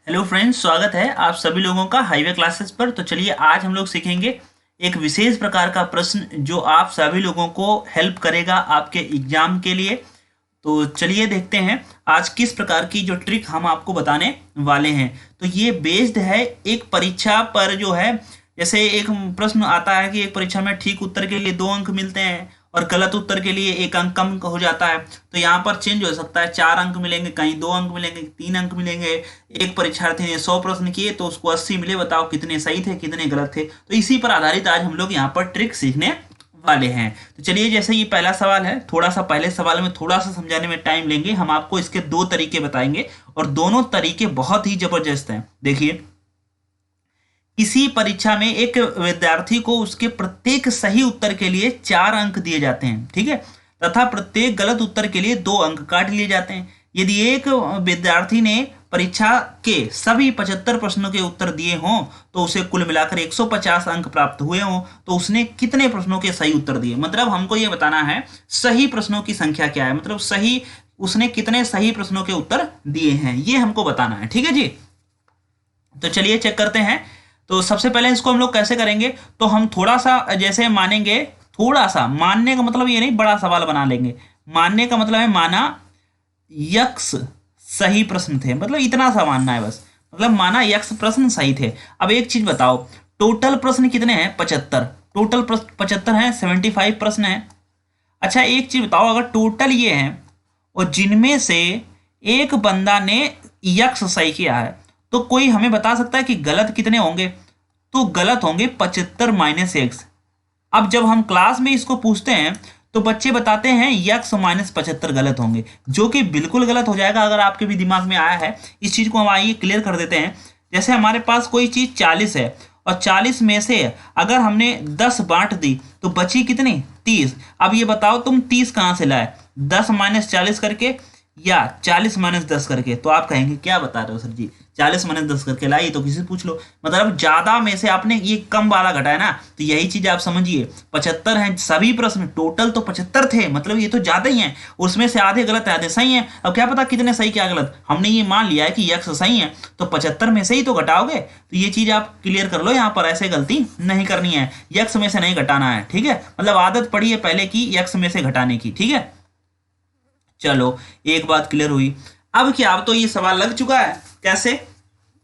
Hello friends, स्वागत है आप सभी लोगों का हाईवे क्लासेस पर। तो चलिए आज हम लोग सीखेंगे एक विशेष प्रकार का प्रश्न जो आप सभी लोगों को हेल्प करेगा आपके एग्जाम के लिए। तो चलिए देखते हैं आज किस प्रकार की जो ट्रिक हम आपको बताने वाले हैं। तो ये बेस्ड है एक परीक्षा पर जो है, जैसे एक प्रश्न आता है कि एक परीक्षा में ठीक उत्तर के लिए 2 अंक मिलते हैं और गलत उत्तर के लिए 1 अंक कम हो जाता है। तो यहाँ पर चेंज हो सकता है, 4 अंक मिलेंगे, कहीं 2 अंक मिलेंगे, 3 अंक मिलेंगे। एक परीक्षार्थी ने 100 प्रश्न किए तो उसको 80 मिले, बताओ कितने सही थे कितने गलत थे। तो इसी पर आधारित आज हम लोग यहाँ पर ट्रिक सीखने वाले हैं। तो चलिए, जैसे ये पहला सवाल है, थोड़ा सा पहले सवाल में थोड़ा सा समझाने में टाइम लेंगे। हम आपको इसके 2 तरीके बताएंगे और दोनों तरीके बहुत ही जबरदस्त हैं। देखिए, इसी परीक्षा में एक विद्यार्थी को उसके प्रत्येक सही उत्तर के लिए 4 अंक दिए जाते हैं, ठीक है, तथा प्रत्येक गलत उत्तर के लिए 2 अंक काट लिए जाते हैं। यदि एक विद्यार्थी ने परीक्षा के सभी 75 प्रश्नों के उत्तर दिए हों तो उसे कुल मिलाकर 150 अंक प्राप्त हुए हों, तो उसने कितने प्रश्नों के सही उत्तर दिए। मतलब हमको ये बताना है सही प्रश्नों की संख्या क्या है, मतलब सही उसने कितने सही प्रश्नों के उत्तर दिए हैं, ये हमको बताना है। ठीक है जी, तो चलिए चेक करते हैं। तो सबसे पहले इसको हम लोग कैसे करेंगे, तो हम थोड़ा सा जैसे मानेंगे, थोड़ा सा मानने का मतलब ये नहीं बड़ा सवाल बना लेंगे। मानने का मतलब है माना यक्स सही प्रश्न थे, मतलब इतना सा मानना है बस, मतलब माना यक्स प्रश्न सही थे। अब एक चीज बताओ, टोटल प्रश्न कितने हैं? 75। टोटल 75 हैं, 75 प्रश्न हैं। अच्छा एक चीज बताओ, अगर टोटल ये हैं और जिनमें से एक बंदा ने यक्स सही किया है, तो कोई हमें बता सकता है कि गलत कितने होंगे? तो गलत होंगे 75 माइनस एक्स। अब जब हम क्लास में इसको पूछते हैं तो बच्चे बताते हैं यक्स माइनस 75 गलत होंगे, जो कि बिल्कुल गलत हो जाएगा। अगर आपके भी दिमाग में आया है, इस चीज को हम आइए क्लियर कर देते हैं। जैसे हमारे पास कोई चीज 40 है और 40 में से अगर हमने 10 बांट दी तो बची कितनी? 30। अब ये बताओ तुम 30 कहाँ से लाए? 10 माइनस 40 करके या 40 माइनस 10 करके? तो आप कहेंगे क्या बता रहे हो सर जी, 40 माइनस 10 करके लाई, तो किसी से पूछ लो। मतलब ज्यादा में से आपने ये कम वाला घटाया ना, तो यही चीज आप समझिए। 75 हैं सभी प्रश्न, टोटल तो 75 थे, मतलब ये तो ज्यादा ही हैं। उसमें से आधे गलत आधे सही हैं। अब क्या पता कितने सही क्या गलत, हमने ये मान लिया है कि यक्स सही है, तो 75 में से ही तो घटाओगे। तो ये चीज आप क्लियर कर लो, यहाँ पर ऐसे गलती नहीं करनी है, यक्स में से नहीं घटाना है। ठीक है, मतलब आदत पड़ी है पहले की यक्स में से घटाने की। ठीक है, चलो एक बात क्लियर हुई। अब क्या, अब तो ये सवाल लग चुका है। कैसे?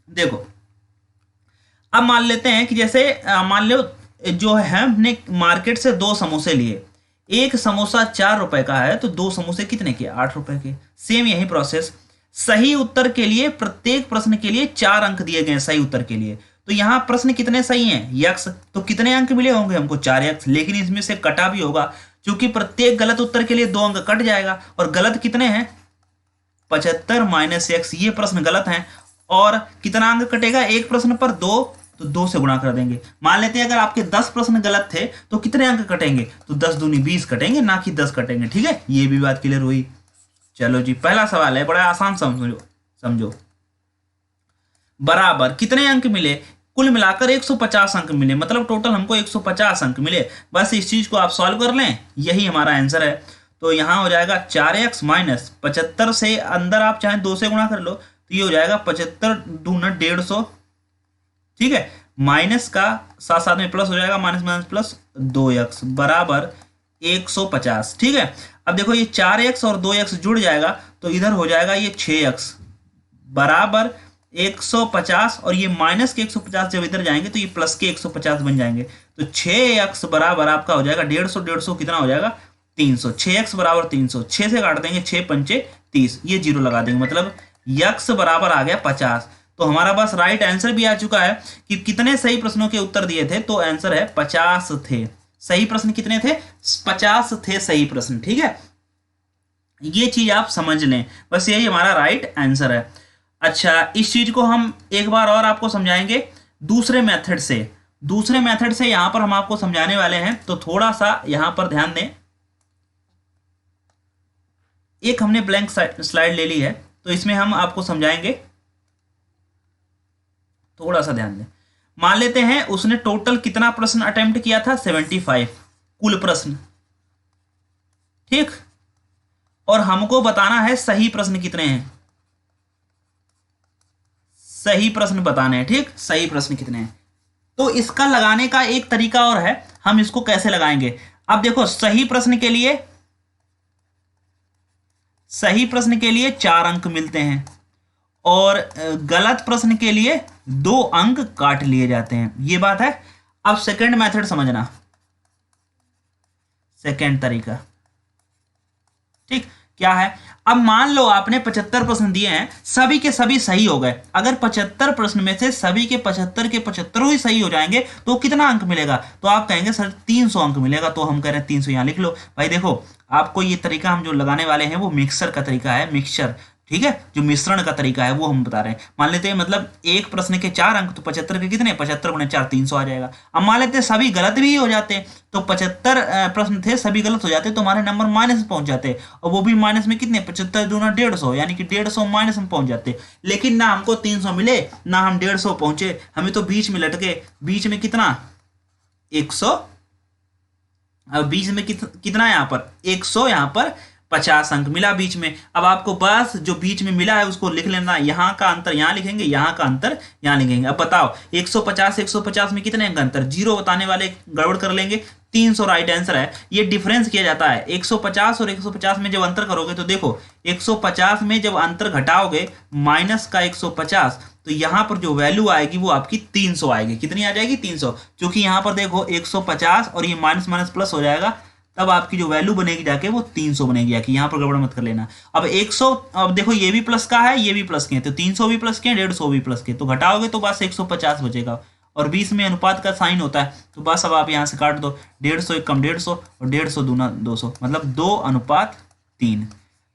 देखो, अब मान लेते हैं कि जैसे मान लो जो है हमने मार्केट से 2 समोसे लिए, एक समोसा 4 रुपए का है, तो 2 समोसे कितने के? 8 रुपए के। सेम यही प्रोसेस, सही उत्तर के लिए प्रत्येक प्रश्न के लिए 4 अंक दिए गए सही उत्तर के लिए। तो यहाँ प्रश्न कितने सही हैं? यक्स। तो कितने अंक मिले होंगे हमको? 4 यक्स। लेकिन इसमें से कटा भी होगा, क्योंकि प्रत्येक गलत उत्तर के लिए 2 अंक कट जाएगा। और गलत कितने हैं? 75 माइनस एक्स। ये प्रश्न गलत हैं। और कितना अंक कटेगा एक प्रश्न पर? 2। तो 2 से गुणा कर देंगे। मान लेते हैं अगर आपके 10 प्रश्न गलत थे तो कितने अंक कटेंगे? तो 10 दूनी 20 कटेंगे, ना कि 10 कटेंगे। ठीक है, ये भी बात क्लियर हुई। चलो जी, पहला सवाल है, बड़ा आसान समझो समझो। बराबर कितने अंक मिले? कुल मिलाकर 150 अंक मिले, मतलब टोटल हमको 150 अंक मिले। बस इस चीज को आप सॉल्व कर लें, यही हमारा आंसर है। तो यहां हो जाएगा 4x माइनस 75 से अंदर आप चाहे 2 से गुणा कर लो, तो ये हो जाएगा 75 दूना 150। ठीक है, माइनस का साथ साथ में प्लस हो जाएगा, माइनस माइनस प्लस 2x बराबर 150। ठीक है, अब देखो ये 4x और 2x जुड़ जाएगा तो इधर हो जाएगा ये 6x बराबर 150, और ये माइनस के 150 जब इधर जाएंगे तो ये प्लस के 150 बन जाएंगे। तो 6x बराबर आपका हो जाएगा 150, 150 कितना हो जाएगा? 300। 6x बराबर 300, 6 से काट देंगे, 6 पंचे 30, ये जीरो लगा देंगे, मतलब यक्स बराबर आ गया 50। तो हमारा बस राइट आंसर भी आ चुका है कि कितने सही प्रश्नों के उत्तर दिए थे, तो आंसर है 50 थे। सही प्रश्न कितने थे? 50 थे सही प्रश्न। ठीक है, ये चीज आप समझ लें, बस यही हमारा राइट आंसर है। अच्छा, इस चीज को हम एक बार और आपको समझाएंगे दूसरे मेथड से। दूसरे मेथड से यहां पर हम आपको समझाने वाले हैं, तो थोड़ा सा यहां पर ध्यान दें। एक हमने ब्लैंक स्लाइड ले ली है, तो इसमें हम आपको समझाएंगे, थोड़ा सा ध्यान दें। मान लेते हैं उसने टोटल कितना प्रश्न अटेम्प्ट किया था? 75 कुल प्रश्न। ठीक, और हमको बताना है सही प्रश्न कितने हैं। सही प्रश्न बताने हैं, ठीक, सही प्रश्न कितने हैं। तो इसका लगाने का एक तरीका और है, हम इसको कैसे लगाएंगे। अब देखो सही प्रश्न के लिए 4 अंक मिलते हैं और गलत प्रश्न के लिए 2 अंक काट लिए जाते हैं, ये बात है। अब सेकंड मेथड समझना, सेकंड तरीका, ठीक, क्या है। अब मान लो आपने 75 प्रश्न दिए हैं, सभी के सभी सही हो गए। अगर 75 प्रश्न में से सभी के 75 के 75 ही सही हो जाएंगे तो कितना अंक मिलेगा, तो आप कहेंगे सर 300 अंक मिलेगा। तो हम कह रहे हैं 300, यहां लिख लो भाई। देखो आपको ये तरीका हम जो लगाने वाले हैं वो मिक्सर का तरीका है, मिक्सचर, ठीक है, जो मिश्रण का तरीका है वो हम बता रहे हैं। मान लेते हैं मतलब एक प्रश्न के 4 अंक, तो 75 के कितने, 75 गुणे 4, 300 आ जाएगा। अब मान लेते हैं सभी गलत भी हो जाते, तो 75 प्रश्न थे सभी गलत हो जाते तो हमारे नंबर माइनस में पहुंच जाते, और वो भी माइनस में कितने, 75 दूना 150, यानी कि 150 माइनस में पहुंच जाते। लेकिन ना हमको 300 मिले ना हम 150 पहुंचे, हमें तो बीच में लटके, बीच में कितना 100, अब बीच में कितना यहाँ पर 100, यहाँ पर 50 अंक मिला बीच में। अब आपको बस जो बीच में मिला है उसको लिख लेना, यहाँ का अंतर यहाँ लिखेंगे, यहाँ का अंतर यहाँ लिखेंगे। अब बताओ 150 में कितने अंक अंतर, 0 बताने वाले गड़बड़ कर लेंगे, 300 राइट आंसर है। ये डिफरेंस किया जाता है 150 और 150 में जब अंतर करोगे तो देखो 150 में जब अंतर घटाओगे माइनस का 150, तो यहाँ पर जो वैल्यू आएगी वो आपकी 300 आएगी। कितनी आ जाएगी, 300, क्योंकि यहाँ पर देखो 150 और ये माइनस माइनस प्लस हो जाएगा, तब आपकी जो वैल्यू बनेगी जाके वो 300 बनेगी। कि यहाँ पर गड़बड़ मत कर लेना। अब 100, अब देखो ये भी प्लस का है ये भी प्लस के हैं, तो 300 भी प्लस के हैं 150 भी प्लस के, तो घटाओगे तो बस 150 बचेगा, और 20 में अनुपात का साइन होता है, तो बस अब आप यहाँ से काट दो, 150 एक कम 150 और 150 दूना 200, मतलब 2:3।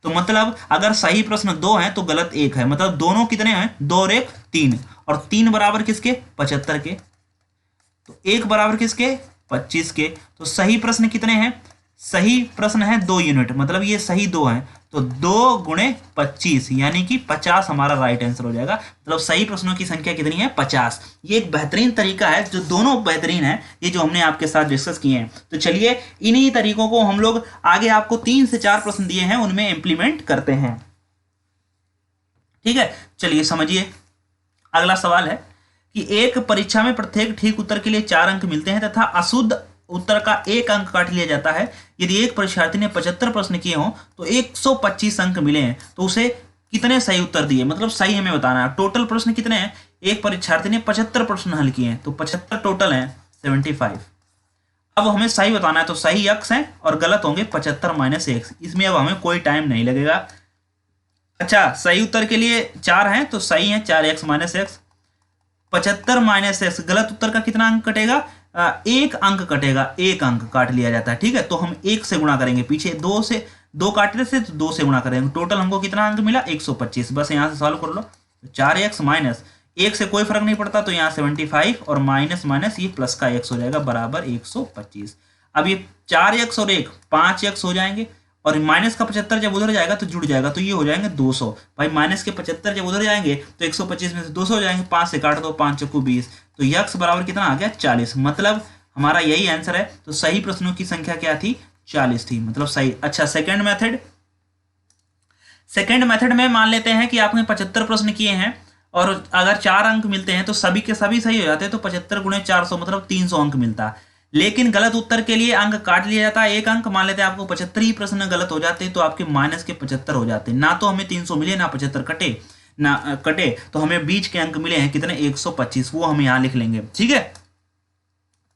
तो मतलब अगर सही प्रश्न 2 है तो गलत 1 है, मतलब दोनों कितने हैं, 2 और 1 3, और 3 बराबर किसके, 75 के, तो 1 बराबर किसके, 25 के। तो सही प्रश्न कितने हैं, सही प्रश्न है 2 यूनिट, मतलब ये सही 2 है, तो 2 गुणे 25 यानी कि 50 हमारा राइट आंसर हो जाएगा। मतलब सही प्रश्नों की संख्या कितनी है, 50। ये एक बेहतरीन तरीका है, जो दोनों बेहतरीन है, ये जो हमने आपके साथ डिस्कस किए हैं। तो चलिए इन्हीं तरीकों को हम लोग आगे आपको 3 से 4 प्रश्न दिए हैं उनमें इंप्लीमेंट करते हैं, ठीक है। चलिए समझिए, अगला सवाल है कि एक परीक्षा में प्रत्येक ठीक उत्तर के लिए 4 अंक मिलते हैं तथा अशुद्ध उत्तर का 1 अंक काट लिया जाता है। यदि एक परीक्षार्थी ने 75 प्रश्न किए हों तो 125 अंक मिले हैं, तो उसे कितने सही उत्तर दिए, मतलब सही हमें बताना है। टोटल प्रश्न कितने हैं, एक परीक्षार्थी ने 75 प्रश्न हल किए हैं, तो 75 टोटल हैं 75। अब हमें सही बताना है, तो सही x है और गलत होंगे 75 माइनस x। इसमें अब हमें कोई टाइम नहीं लगेगा। अच्छा, सही उत्तर के लिए 4 हैं तो सही है 4x minus x, 75 minus x। गलत उत्तर का कितना अंक कटेगा, 1 अंक कटेगा, 1 अंक काट लिया जाता है, ठीक है। तो हम 1 से गुणा करेंगे, पीछे 2 काटते थे तो 2 से गुणा करेंगे, टोटल हमको कितना अंक मिला 125। बस यहाँ से सॉल्व कर लो, 4x माइनस 1 से कोई फर्क नहीं पड़ता, तो यहाँ 75 और माइनस माइनस ये प्लस का x हो जाएगा बराबर 125। अब ये 4x और 1 5x हो जाएंगे, और माइनस का 75 जब उधर जाएगा तो जुड़ जाएगा, तो ये हो जाएंगे 200। भाई माइनस के 75 जब उधर जाएंगे तो 125 में से 200 हो जाएंगे, 5 से काट दो, 5 चौको 20, तो x बराबर कितना आ गया 40। मतलब हमारा यही आंसर है। तो सही प्रश्नों की संख्या क्या थी, 40 थी, मतलब सही। अच्छा, सेकंड मेथड में मान लेते हैं कि आपने 75 प्रश्न किए हैं और अगर 4 अंक मिलते हैं तो सभी के सभी सही हो जाते हैं, तो 75 गुणे 400 मतलब 300 अंक मिलता है। लेकिन गलत उत्तर के लिए अंक काट लिया जाता है, 1 अंक। मान लेते हैं आपको 75 ही प्रश्न गलत हो जाते हैं, तो आपके माइनस के 75 हो जाते हैं, ना तो हमें 300 मिले ना 75 कटे, तो हमें बीच के अंक मिले हैं कितने, 125, वो हम यहाँ लिख लेंगे, ठीक है।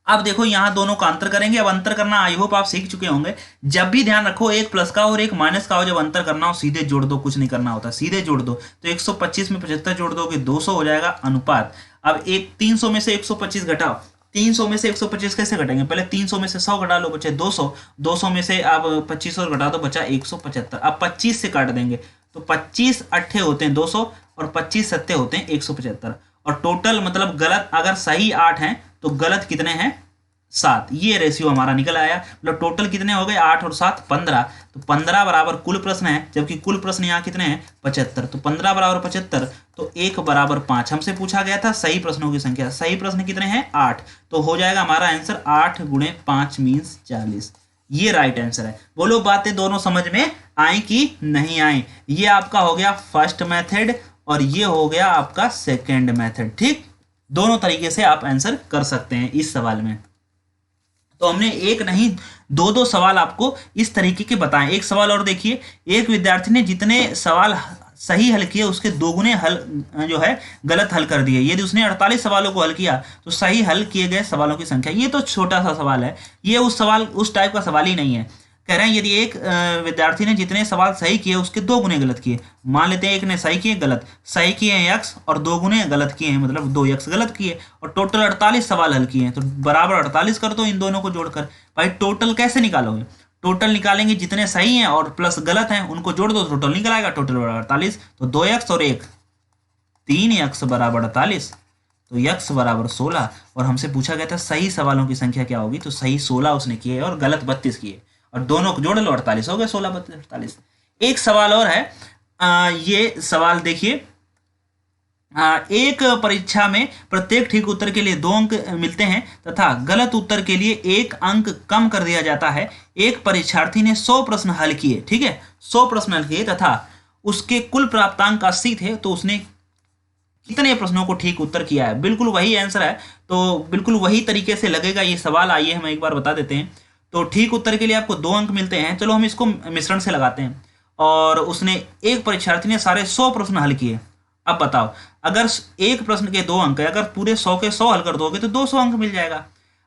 अब देखो यहाँ दोनों का अंतर करेंगे। अब अंतर करना आई होप आप सीख चुके होंगे। जब भी ध्यान रखो, एक प्लस का और एक माइनस का हो, जब अंतर करना हो सीधे जोड़ दो, कुछ नहीं करना होता, सीधे जोड़ दो। तो 125 में 75 जोड़ दोगे 200 हो जाएगा अनुपात। अब 300 में से 125 घटाओ, 300 में से 125 कैसे घटेंगे, पहले 300 में से 100 घटा लो, बचे 200, 200 में से अब 25 और घटा दो, बचा 175। अब 25 से काट देंगे, तो 25 अट्ठे होते हैं 200 और 25 सत्ते होते हैं 175, और टोटल मतलब गलत अगर सही 8 हैं तो गलत कितने हैं 7। ये रेशियो हमारा निकल आया। मतलब टोटल कितने हो गए, 8 और 7 15, तो 15 बराबर कुल प्रश्न है, जबकि कुल प्रश्न यहाँ कितने हैं 75, तो 15 बराबर 75, तो 1 बराबर 5। हमसे पूछा गया था सही प्रश्नों की संख्या, सही प्रश्न कितने हैं 8, तो हो जाएगा हमारा आंसर 8 गुणे 5 मीन्स 40। ये राइट आंसर है। बोलो बातें दोनों समझ में आई कि नहीं आई। ये आपका हो गया फर्स्ट मेथड और ये हो गया आपका सेकेंड मेथड। ठीक, दोनों तरीके से आप आंसर कर सकते हैं इस सवाल में। तो हमने एक नहीं दो दो सवाल आपको इस तरीके के बताएं। एक सवाल और देखिए, एक विद्यार्थी ने जितने सवाल सही हल किए उसके दोगुने हल जो है गलत हल कर दिए। यदि उसने 48 सवालों को हल किया तो सही हल किए गए सवालों की संख्या। ये तो छोटा सा सवाल है, ये उस टाइप का सवाल ही नहीं है। कह रहे हैं यदि एक विद्यार्थी ने जितने सवाल सही किए उसके दो गुने गलत किए। मान लेते हैं एक ने सही किए गलत, सही किए हैं x और दो गुने गलत किए हैं, मतलब 2x गलत किए, और टोटल 48 सवाल हल किए हैं। तो बराबर 48 कर दो इन दोनों को जोड़कर। भाई टोटल कैसे निकालोगे? टोटल निकालेंगे जितने सही हैं और प्लस गलत हैं उनको जोड़ दो, टोटल निकल आएगा, टोटल बराबर 48। तो 2x और 1 3x बराबर 48, तो x बराबर 16। और हमसे पूछा गया था सही सवालों की संख्या क्या होगी, तो सही 16 उसने किए और गलत 32 किए, और दोनों को जोड़ लो 48 हो गए, 16 32 48। एक सवाल और है, ये सवाल देखिए, एक परीक्षा में प्रत्येक ठीक उत्तर के लिए 2 अंक मिलते हैं तथा गलत उत्तर के लिए 1 अंक कम कर दिया जाता है। एक परीक्षार्थी ने 100 प्रश्न हल किए, ठीक है, 100 प्रश्न हल किए तथा उसके कुल प्राप्तांक 80 थे, तो उसने कितने प्रश्नों को ठीक उत्तर किया है? बिल्कुल वही आंसर है, तो बिल्कुल वही तरीके से लगेगा ये सवाल। आइए हम एक बार बता देते हैं। तो ठीक उत्तर के लिए आपको 2 अंक मिलते हैं, चलो हम इसको मिश्रण से लगाते हैं। और उसने एक परीक्षार्थी ने सारे 100 प्रश्न हल किए। अब बताओ, अगर एक प्रश्न के 2 अंक है, अगर पूरे 100 के 100 हल कर दोगे तो 200 अंक मिल जाएगा।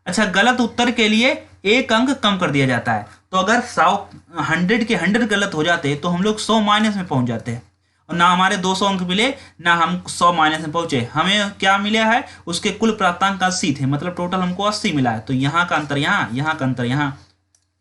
अच्छा, गलत उत्तर के लिए 1 अंक कम कर दिया जाता है। तो अगर 100 के 100 गलत हो जाते तो हम लोग 100 माइनस में पहुंच जाते हैं, और ना हमारे 200 अंक मिले ना हम 100 माइनस में पहुंचे। हमें क्या मिला है? उसके कुल प्राप्तांक 80 थे, मतलब टोटल हमको 80 मिला है। तो यहाँ का अंतर यहाँ, यहाँ का अंतर यहाँ,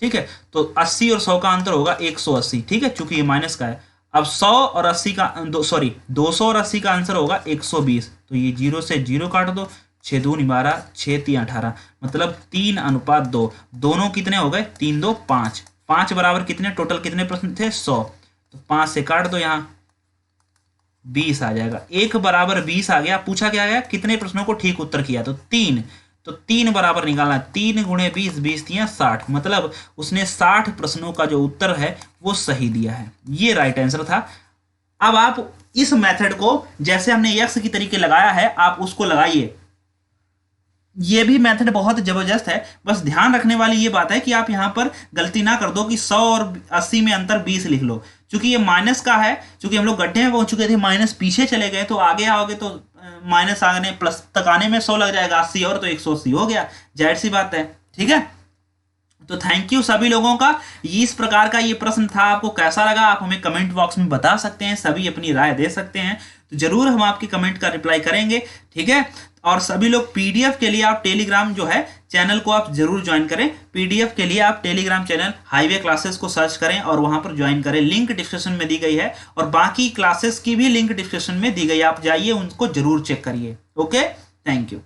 ठीक है। तो 80 और 100 का अंतर होगा 180, ठीक है, चूंकि ये माइनस का है। अब 100 और 80 का 200 और 80 का आंसर होगा 120। तो ये 0 से 0 काट दो, 6 दूनी 12, 6 3 18, मतलब 3:2। दोनों कितने हो गए? 3 2 5, 5 बराबर कितने? टोटल कितने प्रश्न थे? 100। तो 5 से काट दो, यहाँ 20 आ जाएगा। 1 बराबर 20 आ गया। पूछा क्या गया? कितने प्रश्नों को ठीक उत्तर किया? तो 3। तो 3 बराबर निकालना, 3 गुणे 20, 20 3 60, मतलब उसने 60 प्रश्नों का जो उत्तर है वो सही दिया है। ये राइट आंसर था। अब आप इस मेथड को जैसे हमने x की तरीके लगाया है आप उसको लगाइए। ये भी मेथड बहुत जबरदस्त है, बस ध्यान रखने वाली ये बात है कि आप यहाँ पर गलती ना कर दो कि 100 और 80 में अंतर 20 लिख लो, क्योंकि ये माइनस का है। क्योंकि हम लोग गड्ढे में पहुंच चुके थे, माइनस पीछे चले गए, तो आगे आओगे तो माइनस आने प्लस तक आने में 100 लग जाएगा, 80 और तो 180 हो गया, जाहिर सी बात है। ठीक है, तो थैंक यू सभी लोगों का। इस प्रकार का ये प्रश्न था, आपको कैसा लगा आप हमें कमेंट बॉक्स में बता सकते हैं, सभी अपनी राय दे सकते हैं, तो जरूर हम आपकी कमेंट का रिप्लाई करेंगे। ठीक है, और सभी लोग पीडीएफ के लिए आप टेलीग्राम जो है चैनल को आप जरूर ज्वाइन करें। पीडीएफ के लिए आप टेलीग्राम चैनल हाईवे क्लासेस को सर्च करें और वहां पर ज्वाइन करें। लिंक डिस्क्रिप्शन में दी गई है, और बाकी क्लासेस की भी लिंक डिस्क्रिप्शन में दी गई है, आप जाइए उनको जरूर चेक करिए। Okay, thank you.